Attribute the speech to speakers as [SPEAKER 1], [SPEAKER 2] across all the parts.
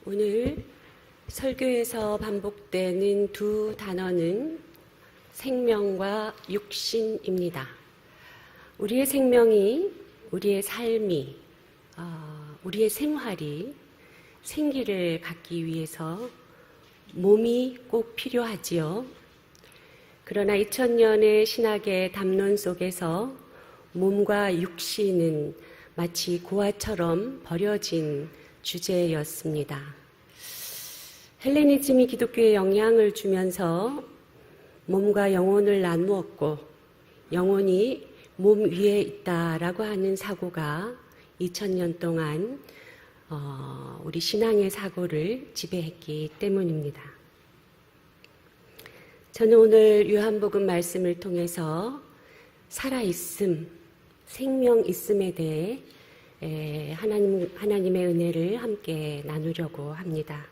[SPEAKER 1] 오늘 설교에서 반복되는 두 단어는 생명과 육신입니다. 우리의 생명이, 우리의 삶이, 우리의 생활이 생기를 갖기 위해서 몸이 꼭 필요하지요. 그러나 2000년의 신학의 담론 속에서 몸과 육신은 마치 고아처럼 버려진 주제였습니다. 헬레니즘이 기독교에 영향을 주면서 몸과 영혼을 나누었고 영혼이 몸 위에 있다라고 하는 사고가 2000년 동안 우리 신앙의 사고를 지배했기 때문입니다. 저는 오늘 요한복음 말씀을 통해서 살아있음, 생명 있음에 대해 하나님의 은혜를 함께 나누려고 합니다.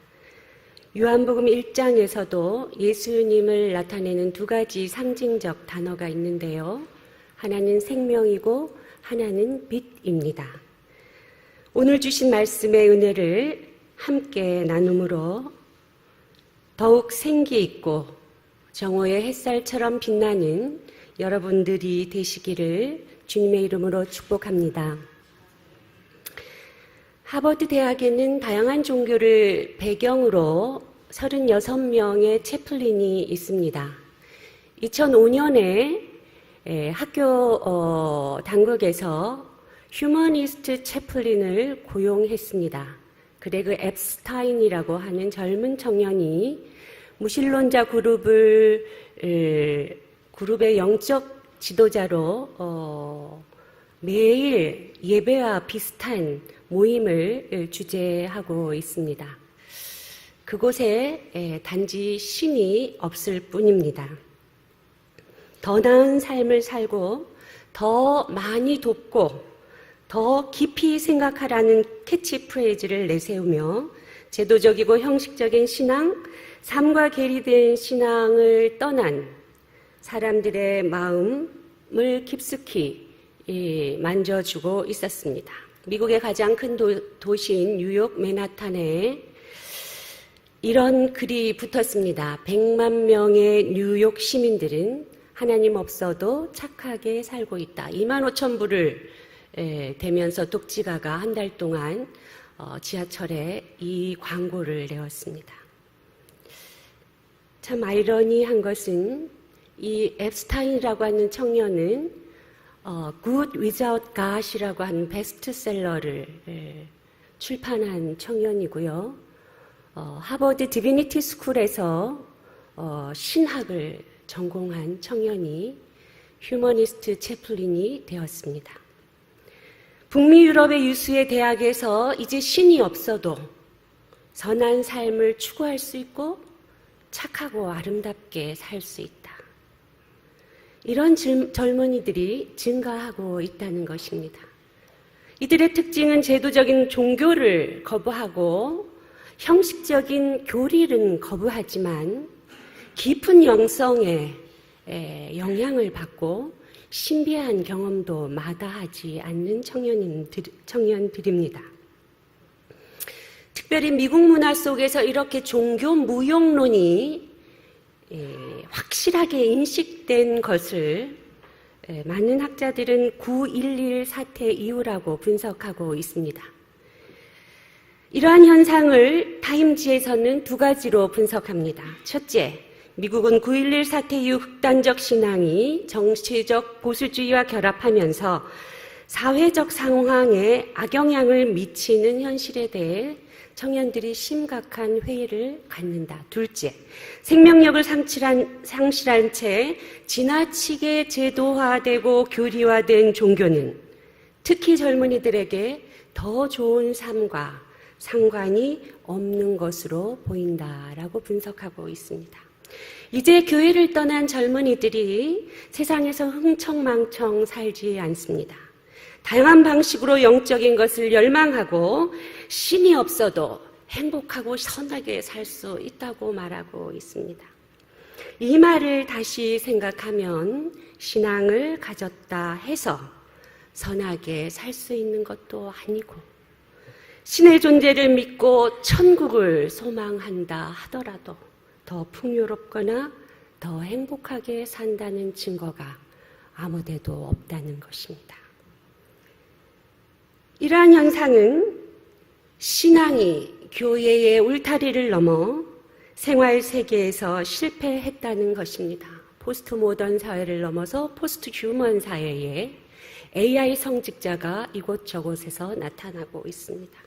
[SPEAKER 1] 요한복음 1장에서도 예수님을 나타내는 두 가지 상징적 단어가 있는데요. 하나는 생명이고 하나는 빛입니다. 오늘 주신 말씀의 은혜를 함께 나눔으로 더욱 생기 있고 정오의 햇살처럼 빛나는 여러분들이 되시기를 주님의 이름으로 축복합니다. 하버드 대학에는 다양한 종교를 배경으로 36명의 채플린이 있습니다. 2005년에 학교 당국에서 휴머니스트 채플린을 고용했습니다. 그레그 앱스타인이라고 하는 젊은 청년이 무신론자 그룹의 영적 지도자로 매일 예배와 비슷한 모임을 주재하고 있습니다. 그곳에 단지 신이 없을 뿐입니다. 더 나은 삶을 살고 더 많이 돕고 더 깊이 생각하라는 캐치프레이즈를 내세우며 제도적이고 형식적인 신앙, 삶과 괴리된 신앙을 떠난 사람들의 마음을 깊숙이 만져주고 있었습니다. 미국의 가장 큰 도시인 뉴욕 맨하탄에 이런 글이 붙었습니다. 100만 명의 뉴욕 시민들은 하나님 없어도 착하게 살고 있다. 25,000부를 대면서 독지가가 한 달 동안 지하철에 이 광고를 내었습니다. 참 아이러니한 것은 이 앱스타인이라고 하는 청년은 Good Without God이라고 하는 베스트셀러를 출판한 청년이고요. 하버드 디비니티 스쿨에서 신학을 전공한 청년이 휴머니스트 채플린이 되었습니다. 북미 유럽의 유수의 대학에서 이제 신이 없어도 선한 삶을 추구할 수 있고 착하고 아름답게 살 수 있다. 이런 젊은이들이 증가하고 있다는 것입니다. 이들의 특징은 제도적인 종교를 거부하고 형식적인 교리는 거부하지만 깊은 영성에 영향을 받고 신비한 경험도 마다하지 않는 청년들입니다. 특별히 미국 문화 속에서 이렇게 종교 무용론이 확실하게 인식된 것을 많은 학자들은 9.11 사태 이후라고 분석하고 있습니다. 이러한 현상을 타임지에서는 두 가지로 분석합니다. 첫째, 미국은 9.11 사태 이후 극단적 신앙이 정치적 보수주의와 결합하면서 사회적 상황에 악영향을 미치는 현실에 대해 청년들이 심각한 회의를 갖는다. 둘째, 생명력을 상실한 채 지나치게 제도화되고 교리화된 종교는 특히 젊은이들에게 더 좋은 삶과 상관이 없는 것으로 보인다라고 분석하고 있습니다. 이제 교회를 떠난 젊은이들이 세상에서 흥청망청 살지 않습니다. 다양한 방식으로 영적인 것을 열망하고 신이 없어도 행복하고 선하게 살 수 있다고 말하고 있습니다. 이 말을 다시 생각하면 신앙을 가졌다 해서 선하게 살 수 있는 것도 아니고 신의 존재를 믿고 천국을 소망한다 하더라도 더 풍요롭거나 더 행복하게 산다는 증거가 아무데도 없다는 것입니다. 이러한 현상은 신앙이 교회의 울타리를 넘어 생활 세계에서 실패했다는 것입니다. 포스트 모던 사회를 넘어서 포스트 휴먼 사회에 AI 성직자가 이곳저곳에서 나타나고 있습니다.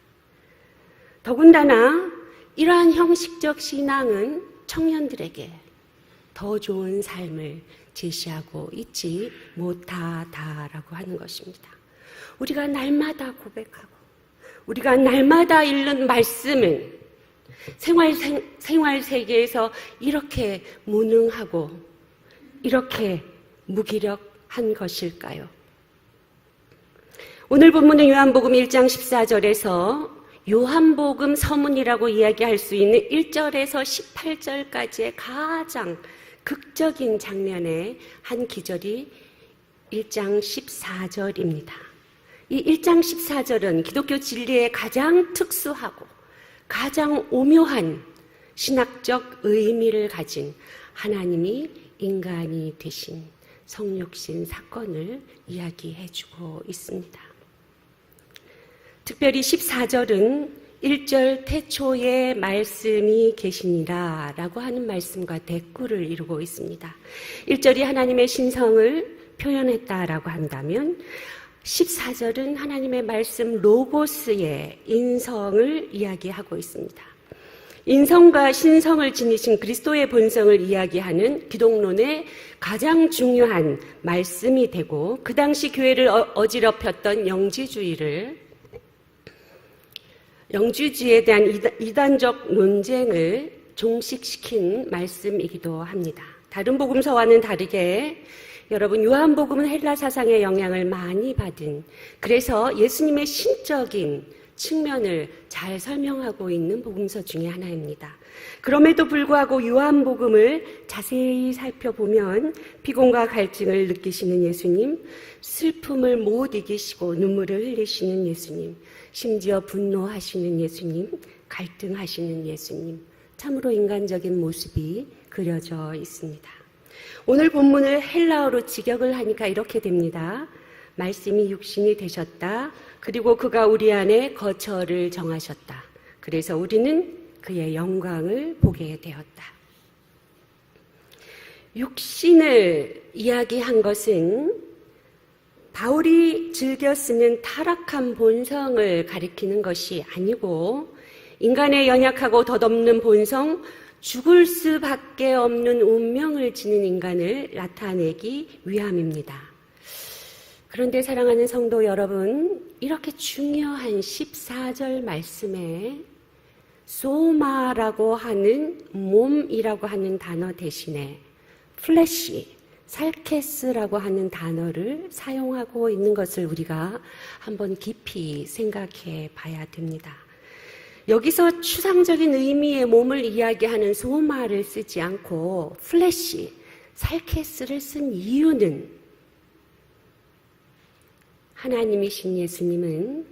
[SPEAKER 1] 더군다나 이러한 형식적 신앙은 청년들에게 더 좋은 삶을 제시하고 있지 못하다라고 하는 것입니다. 우리가 날마다 고백하고 우리가 날마다 읽는 말씀은 생활 세계에서 이렇게 무능하고 이렇게 무기력한 것일까요? 오늘 본문은 요한복음 1장 14절에서 요한복음 서문이라고 이야기할 수 있는 1절에서 18절까지의 가장 극적인 장면의 한 기절이 1장 14절입니다. 이 1장 14절은 기독교 진리의 가장 특수하고 가장 오묘한 신학적 의미를 가진 하나님이 인간이 되신 성육신 사건을 이야기해주고 있습니다. 특별히 14절은 1절 태초에 말씀이 계시니라 라고 하는 말씀과 대꾸를 이루고 있습니다. 1절이 하나님의 신성을 표현했다라고 한다면 14절은 하나님의 말씀 로고스의 인성을 이야기하고 있습니다. 인성과 신성을 지니신 그리스도의 본성을 이야기하는 기독론의 가장 중요한 말씀이 되고 그 당시 교회를 어지럽혔던 영주주의에 대한 이단적 논쟁을 종식시킨 말씀이기도 합니다. 다른 복음서와는 다르게 여러분 요한복음은 헬라 사상의 영향을 많이 받은 그래서 예수님의 신적인 측면을 잘 설명하고 있는 복음서 중에 하나입니다. 그럼에도 불구하고 요한복음을 자세히 살펴보면 피곤과 갈증을 느끼시는 예수님, 슬픔을 못 이기시고 눈물을 흘리시는 예수님, 심지어 분노하시는 예수님, 갈등하시는 예수님, 참으로 인간적인 모습이 그려져 있습니다. 오늘 본문을 헬라어로 직역을 하니까 이렇게 됩니다. 말씀이 육신이 되셨다. 그리고 그가 우리 안에 거처를 정하셨다. 그래서 우리는 그의 영광을 보게 되었다. 육신을 이야기한 것은 바울이 즐겨 쓰는 타락한 본성을 가리키는 것이 아니고 인간의 연약하고 덧없는 본성, 죽을 수밖에 없는 운명을 지닌 인간을 나타내기 위함입니다. 그런데 사랑하는 성도 여러분, 이렇게 중요한 14절 말씀에 소마라고 하는 몸이라고 하는 단어 대신에 플래시, 살케스라고 하는 단어를 사용하고 있는 것을 우리가 한번 깊이 생각해 봐야 됩니다. 여기서 추상적인 의미의 몸을 이야기하는 소마를 쓰지 않고 플래시, 살케스를 쓴 이유는 하나님이신 예수님은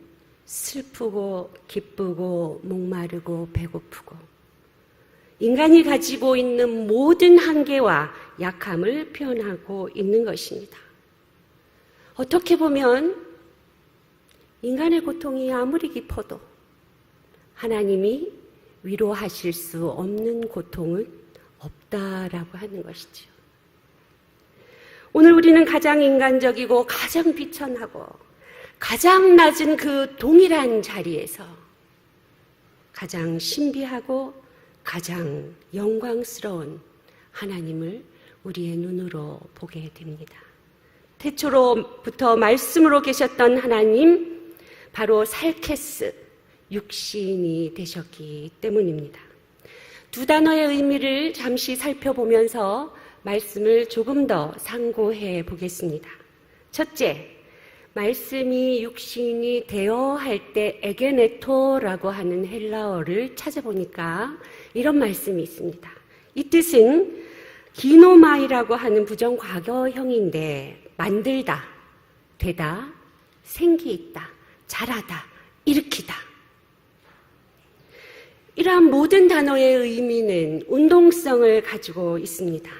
[SPEAKER 1] 슬프고 기쁘고 목마르고 배고프고 인간이 가지고 있는 모든 한계와 약함을 표현하고 있는 것입니다. 어떻게 보면 인간의 고통이 아무리 깊어도 하나님이 위로하실 수 없는 고통은 없다라고 하는 것이죠. 오늘 우리는 가장 인간적이고 가장 비천하고 가장 낮은 그 동일한 자리에서 가장 신비하고 가장 영광스러운 하나님을 우리의 눈으로 보게 됩니다. 태초로부터 말씀으로 계셨던 하나님, 바로 살케스, 육신이 되셨기 때문입니다. 두 단어의 의미를 잠시 살펴보면서 말씀을 조금 더 상고해 보겠습니다. 첫째, 말씀이 육신이 되어 할 때 에게네토라고 하는 헬라어를 찾아보니까 이런 말씀이 있습니다. 이 뜻은 기노마이라고 하는 부정과거형인데 만들다, 되다, 생기 있다, 자라다, 일으키다. 이러한 모든 단어의 의미는 운동성을 가지고 있습니다.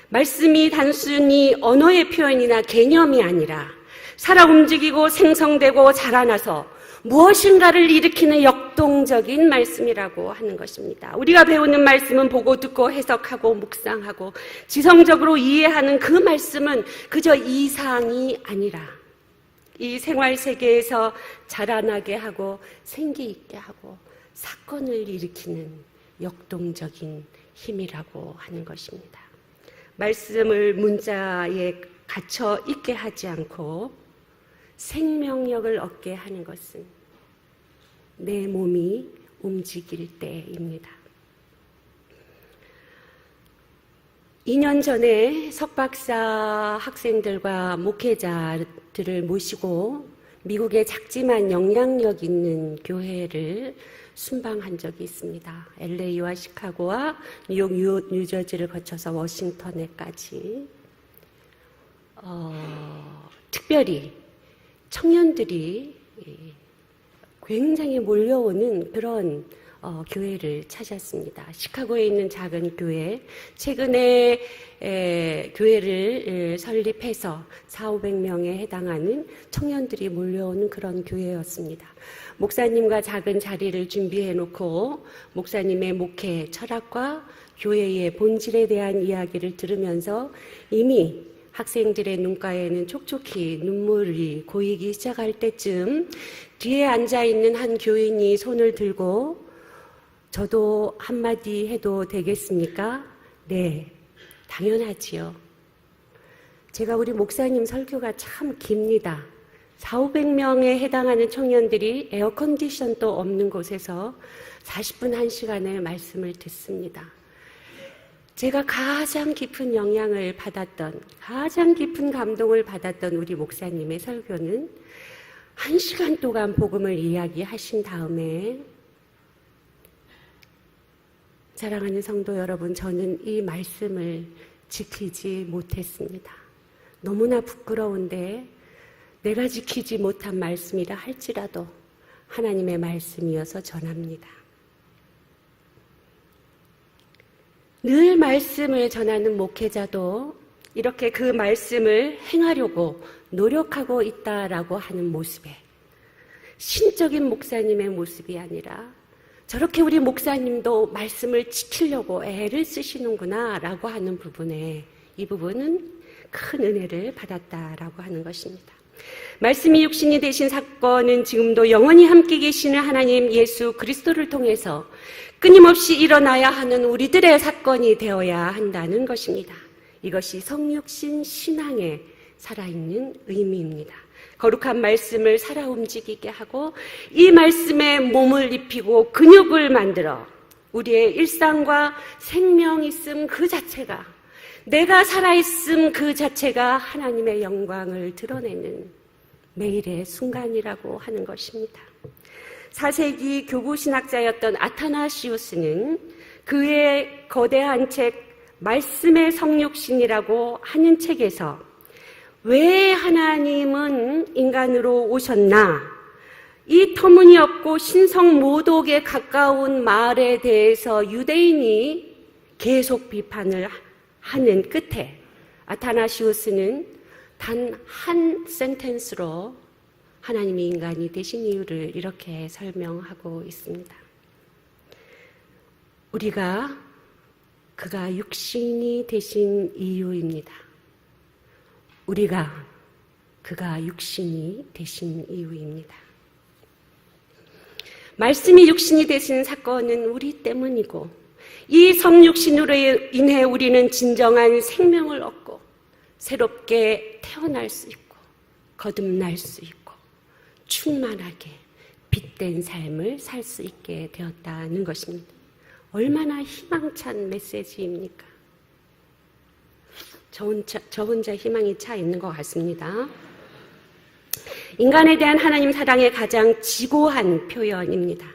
[SPEAKER 1] 말씀이 단순히 언어의 표현이나 개념이 아니라 살아 움직이고 생성되고 자라나서 무엇인가를 일으키는 역동적인 말씀이라고 하는 것입니다. 우리가 배우는 말씀은 보고 듣고 해석하고 묵상하고 지성적으로 이해하는 그 말씀은 그저 이상이 아니라 이 생활 세계에서 자라나게 하고 생기 있게 하고 사건을 일으키는 역동적인 힘이라고 하는 것입니다. 말씀을 문자에 갇혀 있게 하지 않고 생명력을 얻게 하는 것은 내 몸이 움직일 때입니다. 2년 전에 석박사 학생들과 목회자들을 모시고 미국의 작지만 영향력 있는 교회를 순방한 적이 있습니다. LA와 시카고와 뉴욕, 뉴저지를 거쳐서 워싱턴에까지 특별히 청년들이 굉장히 몰려오는 그런 교회를 찾았습니다. 시카고에 있는 작은 교회, 최근에 교회를 설립해서 400~500명에 해당하는 청년들이 몰려오는 그런 교회였습니다. 목사님과 작은 자리를 준비해 놓고 목사님의 목회 철학과 교회의 본질에 대한 이야기를 들으면서 이미 학생들의 눈가에는 촉촉히 눈물이 고이기 시작할 때쯤 뒤에 앉아있는 한 교인이 손을 들고 저도 한마디 해도 되겠습니까? 네, 당연하지요. 제가 우리 목사님 설교가 참 깁니다. 400~500명에 해당하는 청년들이 에어컨디션도 없는 곳에서 40분 1시간을 말씀을 듣습니다. 제가 가장 깊은 영향을 받았던, 가장 깊은 감동을 받았던 우리 목사님의 설교는 1시간 동안 복음을 이야기하신 다음에 사랑하는 성도 여러분, 저는 이 말씀을 지키지 못했습니다. 너무나 부끄러운데 내가 지키지 못한 말씀이라 할지라도 하나님의 말씀이어서 전합니다. 늘 말씀을 전하는 목회자도 이렇게 그 말씀을 행하려고 노력하고 있다라고 하는 모습에 신적인 목사님의 모습이 아니라 저렇게 우리 목사님도 말씀을 지키려고 애를 쓰시는구나 라고 하는 부분에 이 부분은 큰 은혜를 받았다라고 하는 것입니다. 말씀이 육신이 되신 사건은 지금도 영원히 함께 계시는 하나님 예수 그리스도를 통해서 끊임없이 일어나야 하는 우리들의 사건이 되어야 한다는 것입니다. 이것이 성육신 신앙의 살아있는 의미입니다. 거룩한 말씀을 살아 움직이게 하고 이 말씀에 몸을 입히고 근육을 만들어 우리의 일상과 생명 있음 그 자체가, 내가 살아있음 그 자체가 하나님의 영광을 드러내는 매일의 순간이라고 하는 것입니다. 4세기 교구 신학자였던 아타나시우스는 그의 거대한 책 말씀의 성육신이라고 하는 책에서 왜 하나님은 인간으로 오셨나? 이 터무니없고 신성모독에 가까운 말에 대해서 유대인이 계속 비판을 하는 끝에 아타나시우스는 단 한 센텐스로 하나님이 인간이 되신 이유를 이렇게 설명하고 있습니다. 그가 육신이 되신 이유입니다. 그가 육신이 되신 이유입니다. 말씀이 육신이 되신 사건은 우리 때문이고 이 성육신으로 인해 우리는 진정한 생명을 얻고 새롭게 태어날 수 있고 거듭날 수 있고 충만하게 빛된 삶을 살 수 있게 되었다는 것입니다. 얼마나 희망찬 메시지입니까? 저 혼자 희망이 차 있는 것 같습니다. 인간에 대한 하나님 사랑의 가장 지고한 표현입니다.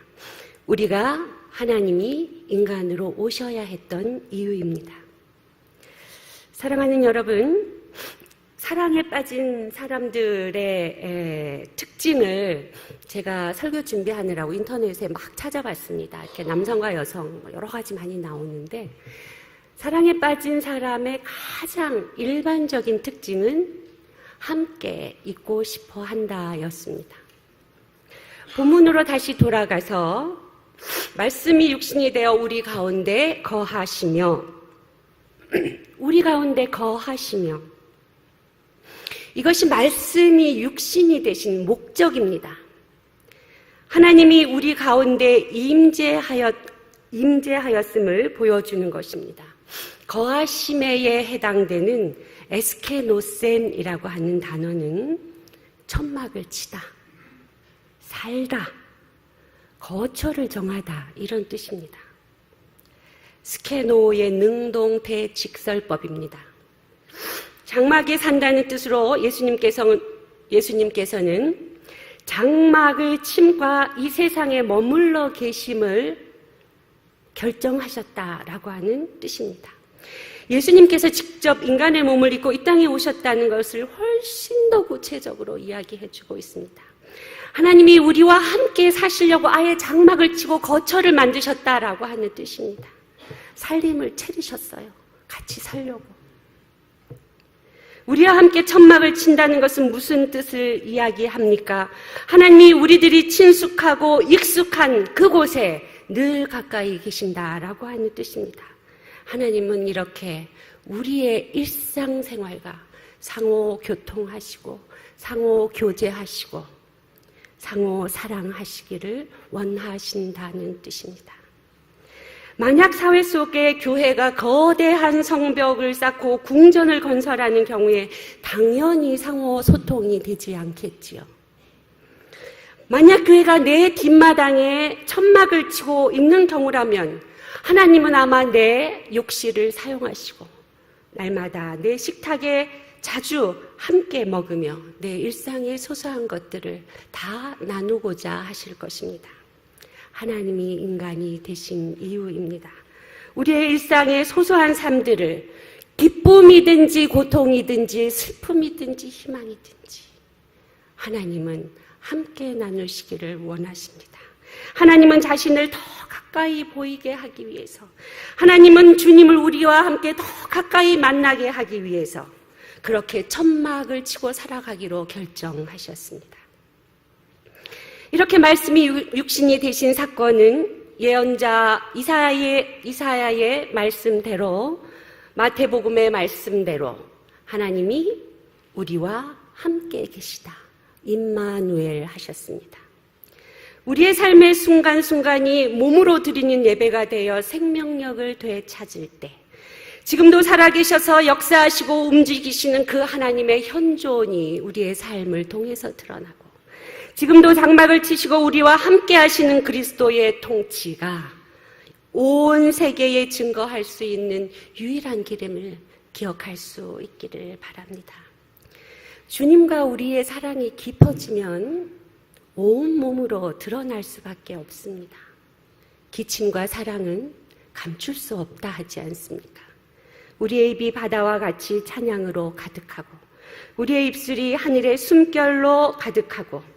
[SPEAKER 1] 우리가 하나님이 인간으로 오셔야 했던 이유입니다. 사랑하는 여러분, 사랑에 빠진 사람들의 특징을 제가 설교 준비하느라고 인터넷에 막 찾아봤습니다. 이렇게 남성과 여성 여러 가지 많이 나오는데, 사랑에 빠진 사람의 가장 일반적인 특징은 함께 있고 싶어 한다 였습니다. 본문으로 다시 돌아가서 말씀이 육신이 되어 우리 가운데 거하시며, 우리 가운데 거하시며, 이것이 말씀이 육신이 되신 목적입니다. 하나님이 우리 가운데 임재하였음을 보여주는 것입니다. 거하심에 해당되는 에스케노센이라고 하는 단어는 천막을 치다, 살다, 거처를 정하다 이런 뜻입니다. 스케노의 능동태 직설법입니다. 장막에 산다는 뜻으로 예수님께서는 장막을 침과 이 세상에 머물러 계심을 결정하셨다라고 하는 뜻입니다. 예수님께서 직접 인간의 몸을 입고 이 땅에 오셨다는 것을 훨씬 더 구체적으로 이야기해주고 있습니다. 하나님이 우리와 함께 사시려고 아예 장막을 치고 거처를 만드셨다라고 하는 뜻입니다. 살림을 차리셨어요. 같이 살려고. 우리와 함께 천막을 친다는 것은 무슨 뜻을 이야기합니까? 하나님이 우리들이 친숙하고 익숙한 그곳에 늘 가까이 계신다라고 하는 뜻입니다. 하나님은 이렇게 우리의 일상생활과 상호 교통하시고 상호 교제하시고 상호 사랑하시기를 원하신다는 뜻입니다. 만약 사회 속에 교회가 거대한 성벽을 쌓고 궁전을 건설하는 경우에 당연히 상호 소통이 되지 않겠지요. 만약 교회가 내 뒷마당에 천막을 치고 있는 경우라면 하나님은 아마 내 욕실을 사용하시고 날마다 내 식탁에 자주 함께 먹으며 내 일상의 소소한 것들을 다 나누고자 하실 것입니다. 하나님이 인간이 되신 이유입니다. 우리의 일상의 소소한 삶들을 기쁨이든지 고통이든지 슬픔이든지 희망이든지 하나님은 함께 나누시기를 원하십니다. 하나님은 자신을 더 가까이 보이게 하기 위해서, 하나님은 주님을 우리와 함께 더 가까이 만나게 하기 위해서 그렇게 천막을 치고 살아가기로 결정하셨습니다. 이렇게 말씀이 육신이 되신 사건은 예언자 이사야의 말씀대로, 마태복음의 말씀대로 하나님이 우리와 함께 계시다, 임마누엘 하셨습니다. 우리의 삶의 순간순간이 몸으로 드리는 예배가 되어 생명력을 되찾을 때, 지금도 살아계셔서 역사하시고 움직이시는 그 하나님의 현존이 우리의 삶을 통해서 드러나고, 지금도 장막을 치시고 우리와 함께 하시는 그리스도의 통치가 온 세계에 증거할 수 있는 유일한 길임을 기억할 수 있기를 바랍니다. 주님과 우리의 사랑이 깊어지면 온몸으로 드러날 수밖에 없습니다. 기침과 사랑은 감출 수 없다 하지 않습니까? 우리의 입이 바다와 같이 찬양으로 가득하고, 우리의 입술이 하늘의 숨결로 가득하고,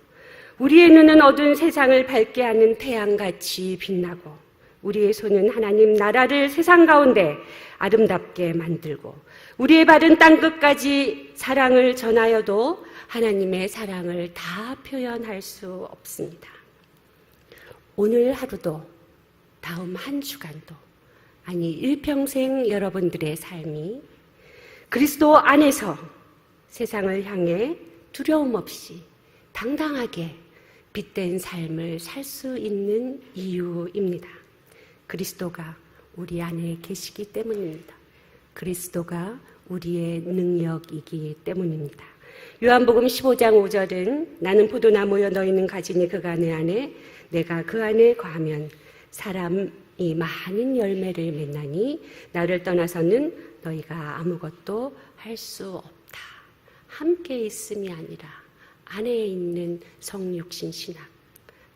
[SPEAKER 1] 우리의 눈은 어두운 세상을 밝게 하는 태양같이 빛나고, 우리의 손은 하나님 나라를 세상 가운데 아름답게 만들고, 우리의 발은 땅끝까지 사랑을 전하여도 하나님의 사랑을 다 표현할 수 없습니다. 오늘 하루도, 다음 한 주간도, 아니 일평생 여러분들의 삶이 그리스도 안에서 세상을 향해 두려움 없이 당당하게 빛된 삶을 살 수 있는 이유입니다. 그리스도가 우리 안에 계시기 때문입니다. 그리스도가 우리의 능력이기 때문입니다. 요한복음 15장 5절은 나는 포도나무여 너희는 가지니 그가 내 안에 내가 그 안에 거하면 사람이 많은 열매를 맺나니 나를 떠나서는 너희가 아무것도 할 수 없다. 함께 있음이 아니라 안에 있는 성육신 신학,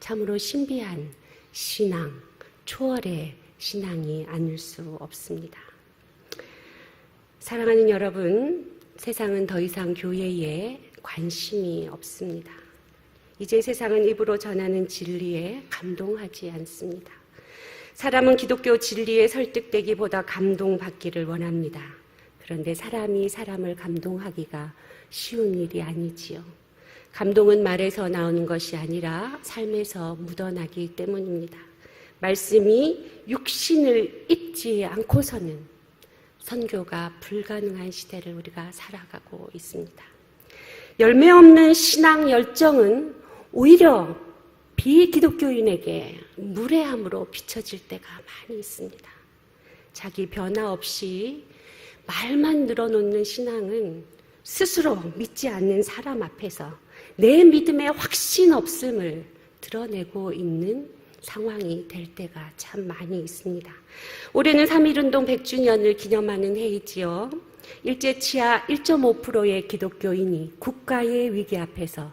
[SPEAKER 1] 참으로 신비한 신앙, 초월의 신앙이 아닐 수 없습니다. 사랑하는 여러분, 세상은 더 이상 교회에 관심이 없습니다. 이제 세상은 입으로 전하는 진리에 감동하지 않습니다. 사람은 기독교 진리에 설득되기보다 감동받기를 원합니다. 그런데 사람이 사람을 감동하기가 쉬운 일이 아니지요. 감동은 말에서 나오는 것이 아니라 삶에서 묻어나기 때문입니다. 말씀이 육신을 입지 않고서는 선교가 불가능한 시대를 우리가 살아가고 있습니다. 열매 없는 신앙 열정은 오히려 비기독교인에게 무례함으로 비춰질 때가 많이 있습니다. 자기 변화 없이 말만 늘어놓는 신앙은 스스로 믿지 않는 사람 앞에서 내 믿음에 확신 없음을 드러내고 있는 상황이 될 때가 참 많이 있습니다. 올해는 3.1운동 100주년을 기념하는 해이지요. 일제 치하 1.5%의 기독교인이 국가의 위기 앞에서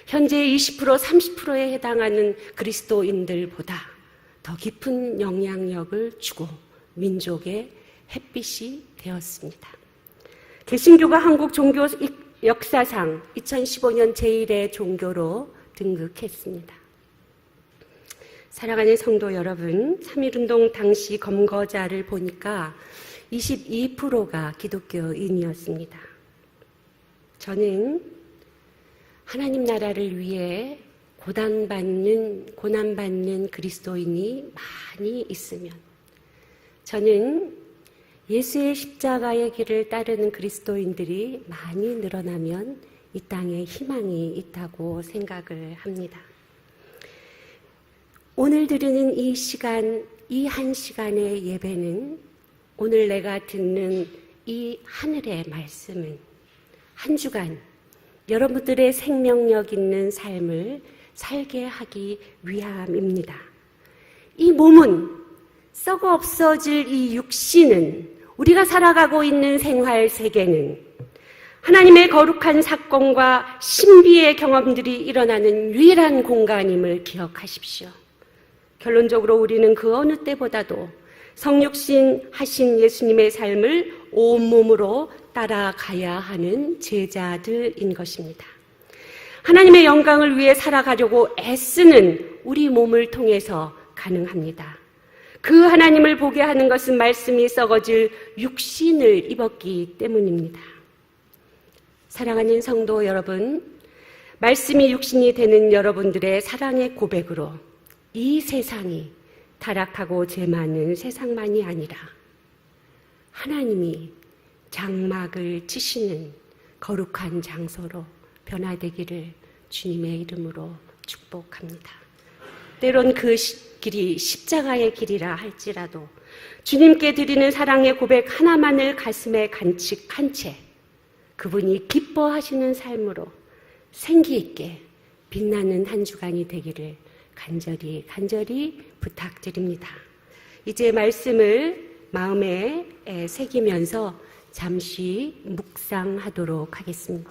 [SPEAKER 1] 현재 20%, 30%에 해당하는 그리스도인들보다 더 깊은 영향력을 주고 민족의 햇빛이 되었습니다. 개신교가 한국 종교 역사상 2015년 제1의 종교로 등극했습니다. 사랑하는 성도 여러분, 3.1운동 당시 검거자를 보니까 22%가 기독교인이었습니다. 저는 하나님 나라를 위해 고난받는 그리스도인이 많이 있으면, 저는 예수의 십자가의 길을 따르는 그리스도인들이 많이 늘어나면 이 땅에 희망이 있다고 생각을 합니다. 오늘 드리는 이 시간, 이 한 시간의 예배는, 오늘 내가 듣는 이 하늘의 말씀은 한 주간 여러분들의 생명력 있는 삶을 살게 하기 위함입니다. 이 몸은, 썩어 없어질 이 육신은, 우리가 살아가고 있는 생활 세계는 하나님의 거룩한 사건과 신비의 경험들이 일어나는 유일한 공간임을 기억하십시오. 결론적으로 우리는 그 어느 때보다도 성육신 하신 예수님의 삶을 온몸으로 따라가야 하는 제자들인 것입니다. 하나님의 영광을 위해 살아가려고 애쓰는 우리 몸을 통해서 가능합니다. 그 하나님을 보게 하는 것은 말씀이 썩어질 육신을 입었기 때문입니다. 사랑하는 성도 여러분, 말씀이 육신이 되는 여러분들의 사랑의 고백으로 이 세상이 타락하고 죄 많은 세상만이 아니라 하나님이 장막을 치시는 거룩한 장소로 변화되기를 주님의 이름으로 축복합니다. 때론 그 길이 십자가의 길이라 할지라도 주님께 드리는 사랑의 고백 하나만을 가슴에 간직한 채 그분이 기뻐하시는 삶으로 생기 있게 빛나는 한 주간이 되기를 간절히 부탁드립니다. 이제 말씀을 마음에 새기면서 잠시 묵상하도록 하겠습니다.